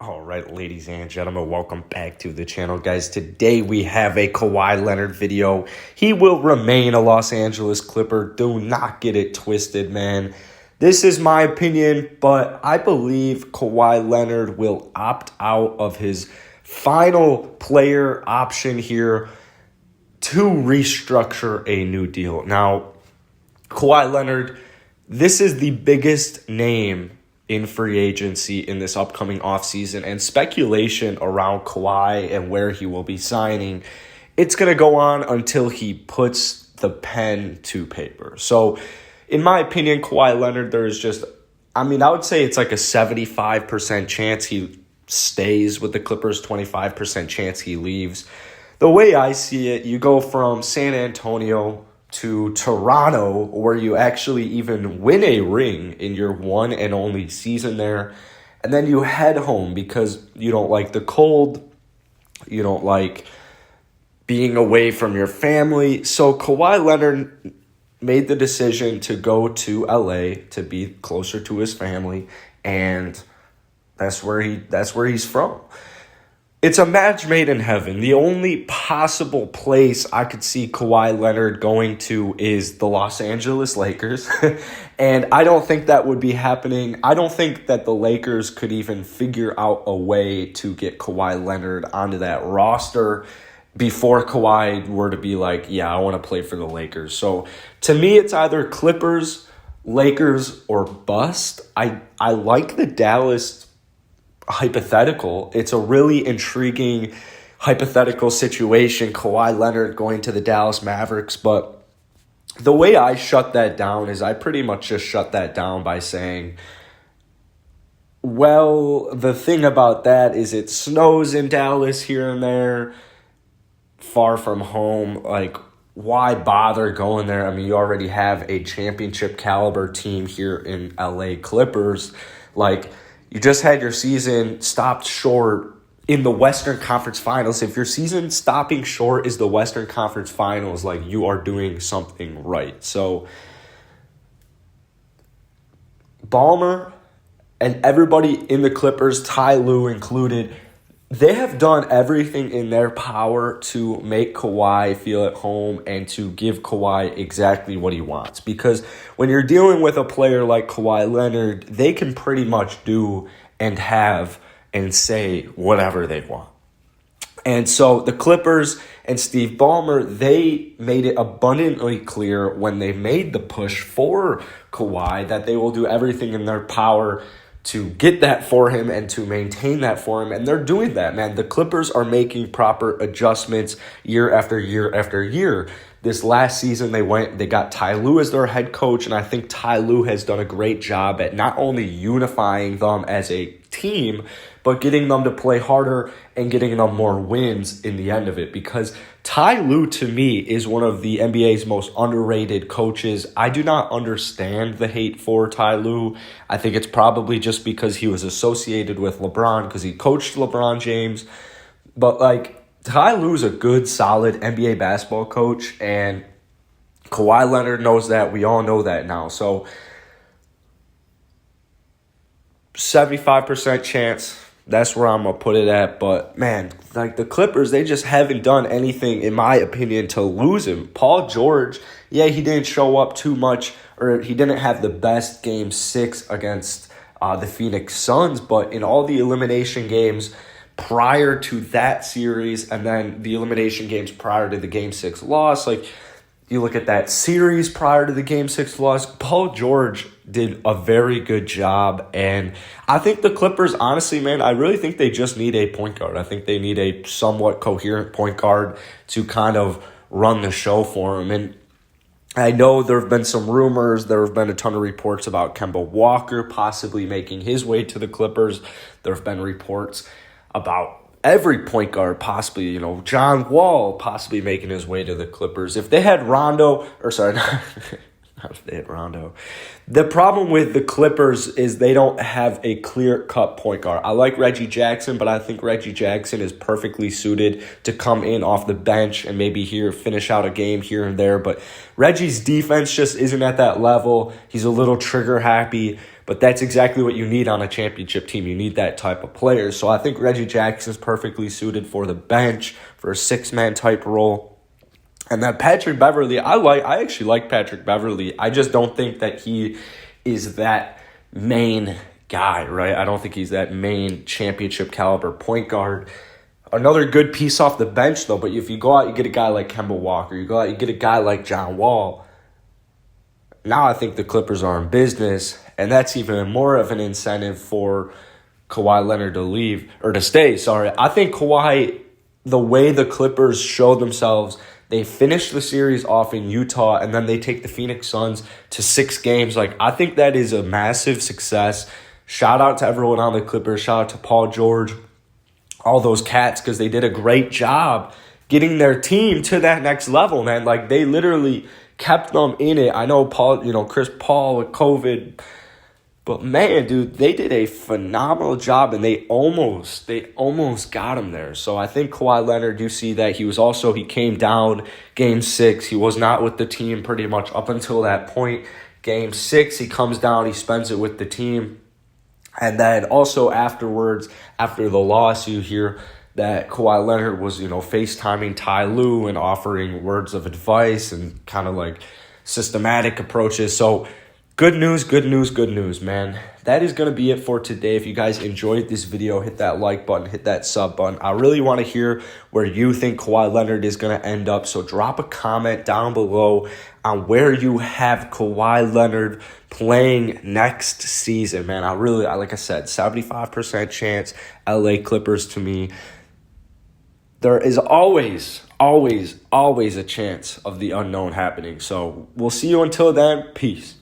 All right, ladies and gentlemen, welcome back to the channel, guys. Today we have a Kawhi Leonard video. He will remain a Los Angeles Clipper. Do not get it twisted, man. This is my opinion, but I believe Kawhi Leonard will opt out of his final player option here to restructure a new deal. Now, Kawhi Leonard, this is the biggest name in free agency in this upcoming offseason, and speculation around Kawhi and where he will be signing, it's going to go on until he puts the pen to paper. So, in my opinion, Kawhi Leonard, I would say it's like a 75% chance he stays with the Clippers, 25% chance he leaves. The way I see it, you go from San Antonio to Toronto, where you actually even win a ring in your one and only season there, and then you head home because you don't like the cold, you don't like being away from your family. So Kawhi Leonard made the decision to go to LA to be closer to his family, and that's where he's from. It's a match made in heaven. The only possible place I could see Kawhi Leonard going to is the Los Angeles Lakers. And I don't think that would be happening. I don't think that the Lakers could even figure out a way to get Kawhi Leonard onto that roster before Kawhi were to be like, yeah, I want to play for the Lakers. So to me, it's either Clippers, Lakers, or bust. I like the Dallas hypothetical. It's a really intriguing hypothetical situation, Kawhi Leonard going to the Dallas Mavericks, but the way I shut that down is I pretty much just shut that down by saying, well, the thing about that is it snows in Dallas here and there, far from home. Like, why bother going there? I mean, you already have a championship caliber team here in LA Clippers. Like, you just had your season stopped short in the Western Conference Finals. If your season stopping short is the Western Conference Finals, like, you are doing something right. So, Ballmer and everybody in the Clippers, Ty Lue included, they have done everything in their power to make Kawhi feel at home and to give Kawhi exactly what he wants. Because when you're dealing with a player like Kawhi Leonard, they can pretty much do and have and say whatever they want. And so the Clippers and Steve Ballmer, they made it abundantly clear when they made the push for Kawhi that they will do everything in their power to get that for him and to maintain that for him. And they're doing that, man. The Clippers are making proper adjustments year after year after year. This last season, they got Ty Lue as their head coach, and I think Ty Lue has done a great job at not only unifying them as a team, but getting them to play harder and getting them more wins in the end of it. Because Ty Lue, to me, is one of the NBA's most underrated coaches. I do not understand the hate for Ty Lue. I think it's probably just because he was associated with LeBron, because he coached LeBron James. But, like, Ty Lue's a good, solid NBA basketball coach, and Kawhi Leonard knows that. We all know that now. So, 75% chance. That's where I'm going to put it at. But, man, like, the Clippers, they just haven't done anything, in my opinion, to lose him. Paul George, yeah, he didn't show up too much, or he didn't have the best Game 6 against the Phoenix Suns, but in all the elimination games prior to that series and then the elimination games prior to the Game 6 loss, like, you look at that series prior to the Game 6 loss, Paul George did a very good job. And I think the Clippers, honestly, man, I really think they just need a point guard. I think they need a somewhat coherent point guard to kind of run the show for them. And I know there have been some rumors. There have been a ton of reports about Kemba Walker possibly making his way to the Clippers. There have been reports about every point guard possibly, John Wall possibly making his way to the Clippers. If they had Rondo, not if they had Rondo. The problem with the Clippers is they don't have a clear-cut point guard. I like Reggie Jackson, but I think Reggie Jackson is perfectly suited to come in off the bench and maybe finish out a game here and there. But Reggie's defense just isn't at that level. He's a little trigger happy. But that's exactly what you need on a championship team. You need that type of player. So I think Reggie Jackson's perfectly suited for the bench, for a six-man type role. And then Patrick Beverley, I actually like Patrick Beverley. I just don't think that he is that main guy, right? I don't think he's that main championship caliber point guard. Another good piece off the bench, though, but if you go out, you get a guy like Kemba Walker, you go out, you get a guy like John Wall. Now I think the Clippers are in business, and that's even more of an incentive for Kawhi Leonard to leave, or to stay, sorry. I think Kawhi, the way the Clippers show themselves, they finish the series off in Utah, and then they take the Phoenix Suns to 6 games. Like, I think that is a massive success. Shout out to everyone on the Clippers. Shout out to Paul George, all those cats, because they did a great job getting their team to that next level, man. Like, they literally kept them in it. I know Chris Paul with COVID, but man, dude, they did a phenomenal job, and they almost got him there. So I think Kawhi Leonard, you see that he came down Game 6. He was not with the team pretty much up until that point. Game 6, he comes down, he spends it with the team. And then also afterwards, after the loss, you hear that Kawhi Leonard was, FaceTiming Ty Lue and offering words of advice and kind of like systematic approaches. So good news, man. That is going to be it for today. If you guys enjoyed this video, hit that like button, hit that sub button. I really want to hear where you think Kawhi Leonard is going to end up. So drop a comment down below on where you have Kawhi Leonard playing next season, man. Like I said, 75% chance LA Clippers to me. There is always a chance of the unknown happening. So we'll see you until then. Peace.